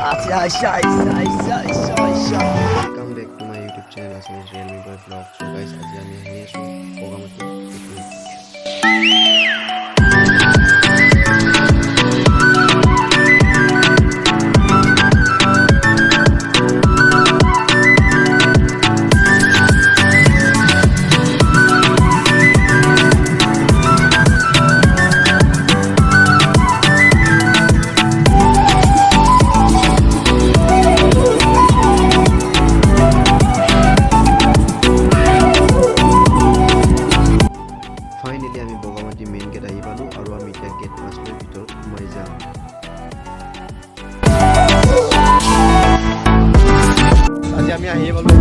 Welcome back to my YouTube channel Assamese Realme Boy Vlog. So guys, আজি আমি আহি আছো বগামাটি পিকনিক। ফাইনেলি আমি বগামাটি মেইন গেট আহি পালোঁ আৰু আমি এতিয়া গেট পাছ কৰি ভিতৰত সোমাই যাম। আজি আমি আহি পালোঁ।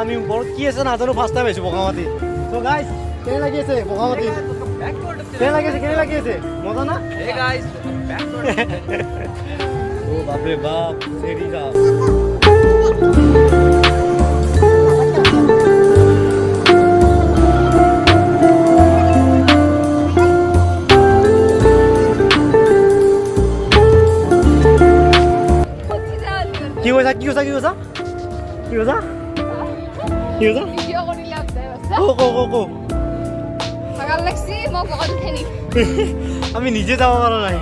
আমি ওপৰত কি আছে নাজানো, ফাৰ্ষ্ট টাইম আহিছোঁ বগামাটি। চ' গাইজ কেনে লাগি আছে বগামাটি? কেনে লাগি আছে মজা না? ও বাপৰে বাপ, চেৰি যাও। কি কৈছা? আমি নিজে যাব পৰা নাই।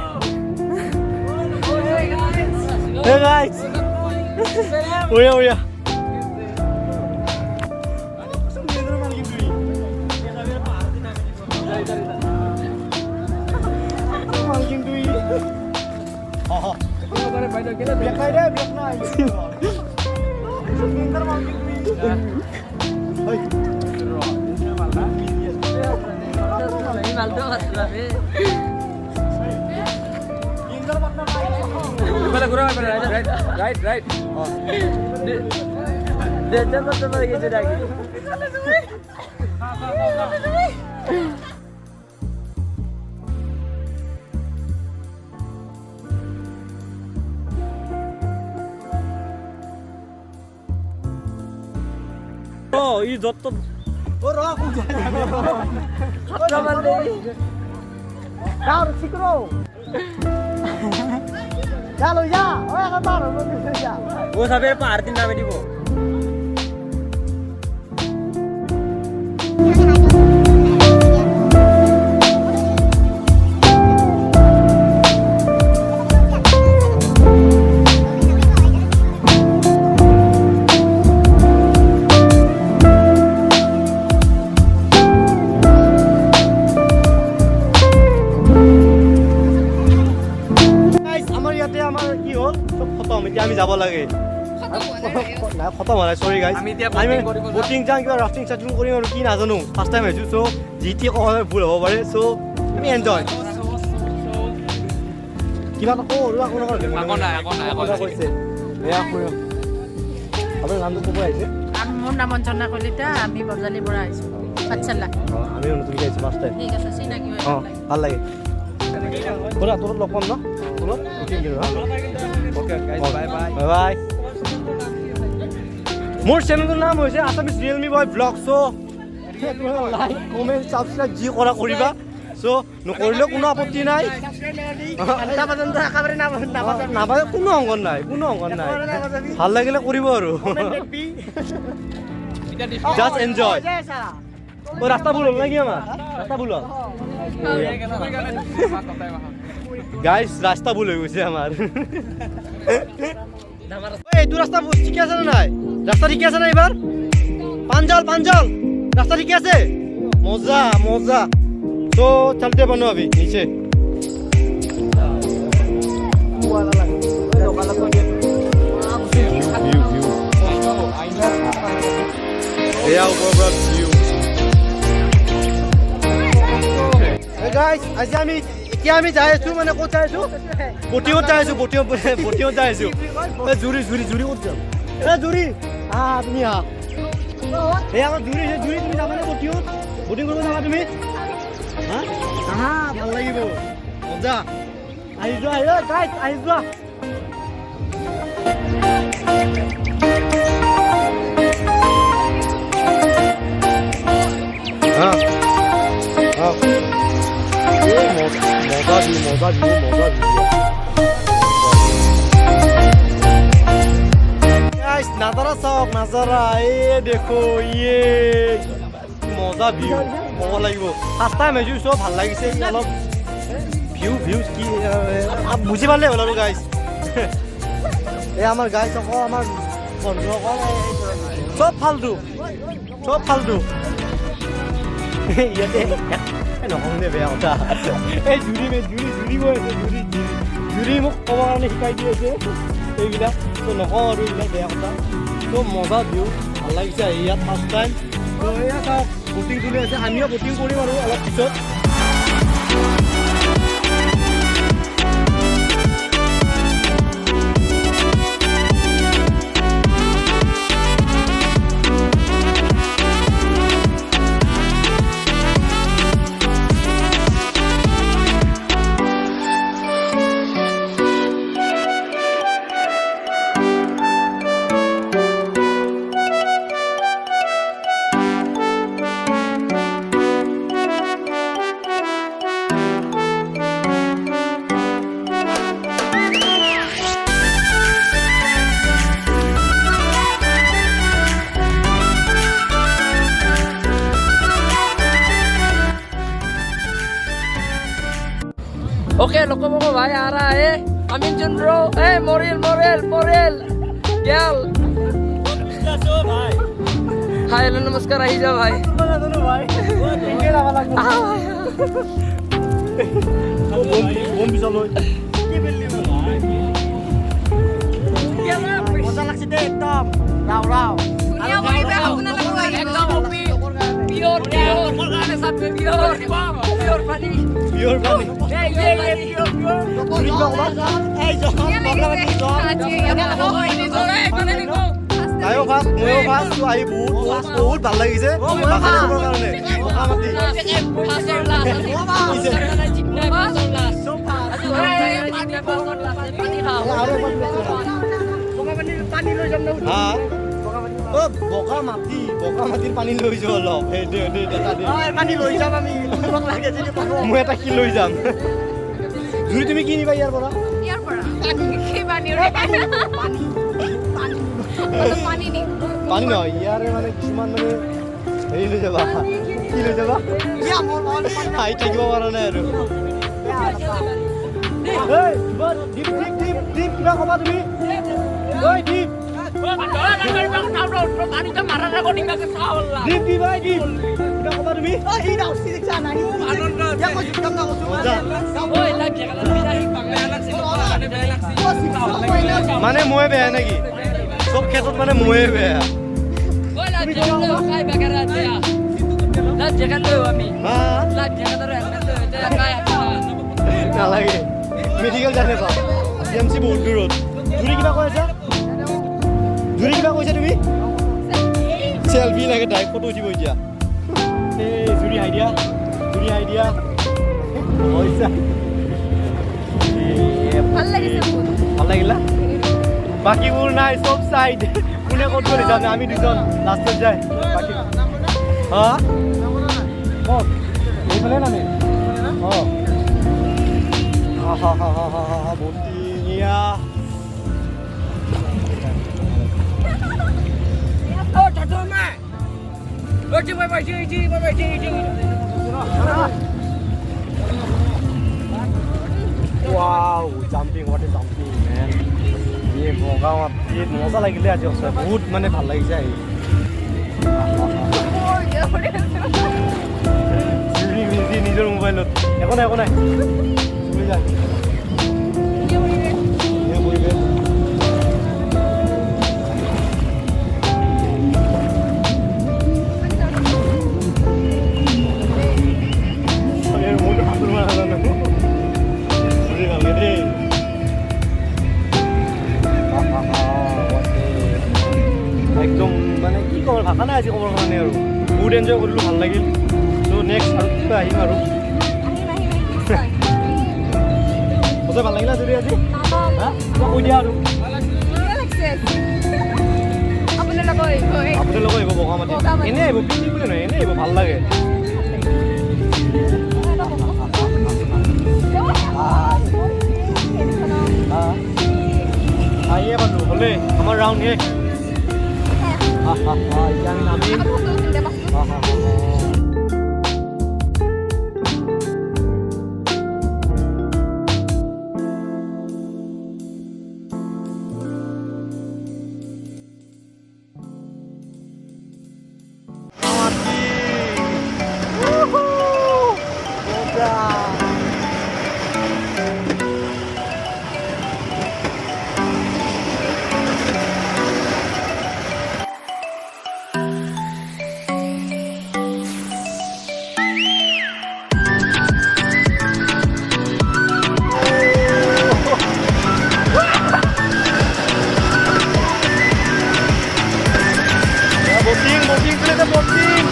ই যত ও সবে পাহাড় দিন নামে দিব। আমি যাব লাগে খতম হোৱা নাই, চৰি গাইজ। আমি বটিং যাম, কিবা ৰাফটিং চাফটিং কৰিম আৰু কি নাজানো, ফাৰ্ষ্ট টাইম আহিছোঁ। চ' যি টি অকণমান ভুল হ'ব পাৰে। চ' আমি এনজয় কিবা এটা কৰোঁ। কৈছে আপোনাৰ নামটো ক'ব আহিছে? মোৰ নাম অঞ্জনা কলিতা, আমি বজালিৰ পৰা আহিছোঁ। আমি নতুনকৈ আহিছোঁ ফাৰ্ষ্ট টাইম। ঠিক আছে, চিনাকি হৈ ভাল লাগে। ব'লা তোৰত লগ পাম ন? বাই। মোৰ চেনেলটোৰ নাম হৈছে আছামিজ ৰিয়েলমি বয় ব্লগ। চ' লাইক কমেণ্ট ছাবস্ক্ৰাইব যি কৰা কৰিবা। চ' নকৰিলেও কোনো আপত্তি নাই, নাপালে কোনো অংকন নাই, ভাল লাগিলে কৰিব আৰু জাষ্ট এনজয়। ৰাস্তা ভুল হল নাকি আমাৰ? ৰাস্তা ভুল হল গাইস, ৰাস্তা ভুল হয়ে গেছে আমাৰ। এই তোৰ ৰাস্তা ঠিক আছে নে নাই ৰাস্তা ঠিক আছে না এবাৰ পাঞ্জাল ৰাস্তা ঠিক আছে মজা মজা তো চলতে বনো अभी नीचे এয়া ওপৰৰ পৰা ভিউ গাইস আজি আমি যাই আছো মানে ক'ত যাই আছো বটিঙত যাই আছো বটিঙত যাই আছো জুৰি ক'ত যাম জুৰি তুমি এই আমাৰ জুৰি তুমি যাবানে বটিঙত বটিং কৰিব যাবা তুমি ভাল লাগিব মজা আহি যোৱা গাইস আহি যোৱা मजा नजारा चाওক नजारा ये देखो ये मजा ভিউ মজা লাগিব ফার্স্ট টাইম এজু সব ভাল লাগিছে অলপ ভিউ কি বুঝি পালে হল আৰু গাইস এই আমাৰ গাইস আকৌ আমাৰ বন্ধু সকল সব ফালতু ইয়াতে নহ'ল দে বেয়া কথা এই জুৰি গৈ আছে জুৰি মোক ক'ব কাৰণে শিকাই দি আছে এইবিলাক তো নকওঁ আৰু এইবিলাক বেয়া কথা তো মজা ভিউ ভাল লাগিছে ইয়াত ফাৰ্ষ্ট টাইম তো এয়া চাওক বটিং চলি আছে আমিও বটিং কৰিম আৰু অলপ পিছত ओके लोगों को भाई आ रहा है अमीन जुन ब्रो ए मोरेल गेल हाय हेलो नमस्कार आई जा भाई মজা লাগছে দে একদম রাও प्योर पानी তাইও ফাৰ্ষ্ট ময়ো ফাৰ্ষ্ট আহি বহুত ভাল লাগিছে বগা মাটিৰ পানী লৈ যোৱা অলপ পানী লৈ যাম আমি মই এটা কি লৈ যাম জুৰি তুমি কি নিবা ইয়াৰ পৰা পানী নহয় ইয়াৰে মানে কিছুমান মানে হেৰি লৈ যাবা কি লৈ যাবা খাই থাকিব পৰা নাই আৰু দীপ কিবা ক'বা তুমি দীপ মানে মই বেয়া নেকি চব ক্ষেত্ৰত মানে ময়ে বেয়া নালাগে মেডিকেল জানে পা CMC বহুত দূৰত জুৰি কিবা কৈ আছা জুৰি কিবা কৈছা তুমি চেলফি লাগে তাইক ফটো উঠিব এতিয়া এই জুৰি হাই দিয়া পইচা ভাল লাগিলা বাকীবোৰ নাই চব চাইড কোনে ক'ত গ'লে জানে আমি দুজন লাষ্টত যায় বাকী ক'ত এইফালে নামে বটিঙীয়া Wow, jumping, what is jumping, man? বগা মাটিত মজা লাগিলে আজি সঁচাই বহুত মানে ভাল লাগিছে আহি নিজৰ মোবাইলত একো নাই চলি যায় একদম মানে কি ক'ব ভাষা নাই আজি ক'বৰ কাৰণে আৰু বহুত এনজয় কৰিলোঁ ভাল লাগিল ত' নেক্সট আৰু কিবা আহিম আৰু সঁচাই ভাল লাগিলে যদি আজি কৈ দিয়া আৰু আপোনাৰ লগত আহিব বগামাটি এনেই আহিব পিকনিক বুলি নহয় এনেই আহিব ভাল লাগে আহিয়ে পালোঁ হ'লে আমাৰ ৰাউণ্ড শেষ এতিয়া আমি নামিম boating play boating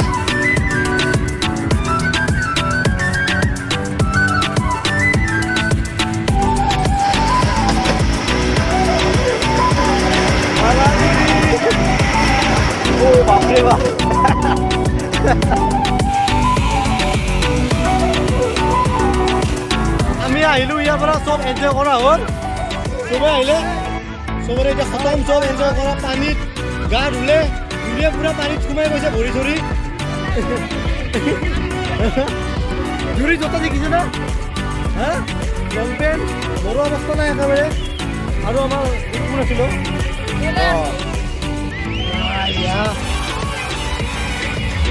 oh bapre bap আমি আহিলো ইয়াৰ পৰা সব এনজয় কৰা হ'ল সবে আহিলে সবৰে এতিয়া খতম সব এনজয় কৰা পানীত গা ধুলে পুৰা পানীত সোমাই গৈছে ভৰি ধৰি জুৰি জোতা দেখিছে না হা লং পেণ্ট মোৰো অৱস্থা নাই একেবাৰে আৰু আমাৰ কোন আছিলো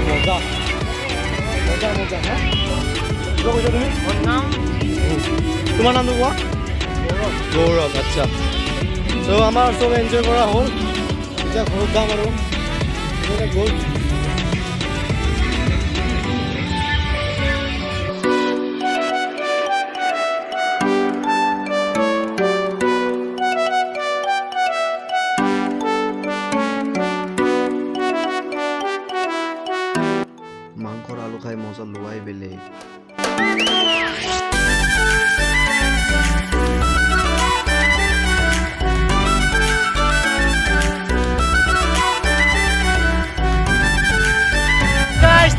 মজা মজা মজা হা কিবা কৈছা তুমি তোমাৰ নামটো কোৱা গৌৰৱ আচ্ছা ত' আমাৰ চব এনজয় কৰা হ'ল এতিয়া ঘৰত যাম আৰু good. মাংসৰ আলু খাই মজা লোৱাই বেলেগ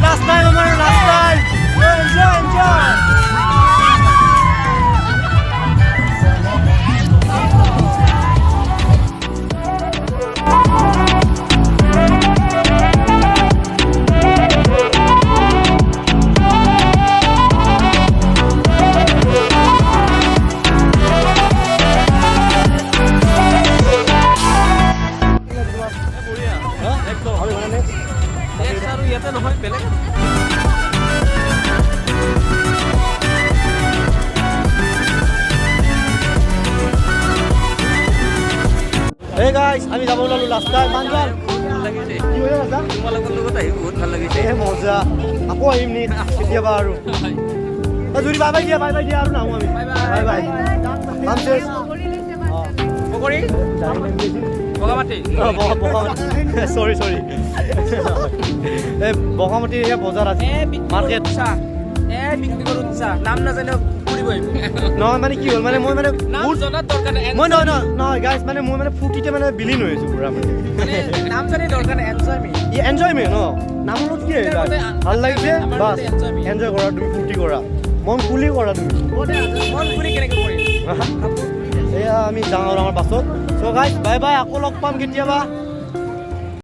Last time, Omar, last time. Enjoy. Hey guys, আমি যাব ওলালো লাষ্ট টাইম মানজাল লাগিছে কি হৈ আছে তোমালোকৰ লগত আহি বহুত ভাল লাগিছে এ মজা আকৌ আহিম নি কেতিয়াবা আৰু জুৰি বাই বাই দিয়া আৰু নাহো আমি বাই বাই আমছেস পকৰি বগামাটি সৰি এ বগামাটি এ বজাৰ আছে মাৰ্কেট বিক্ৰী কৰোঁ নাম নাজানো নহয় মানে কি হ'ল মানে মই মানে মই নহয় গাইজ মানে মই মানে ফূৰ্তিতে মানে বিলীন হৈ আছো পুৰা মানে এনজয়মেণ্ট ন নামৰ লগত কি ভাল লাগিছে বাছ এনজয় কৰা তুমি ফূৰ্তি কৰা মন খুলি কৰা তুমি এয়া আমি যাওঁ আৰু আমাৰ বাছত চ' গাইজ বাই বাই আকৌ লগ পাম কেতিয়াবা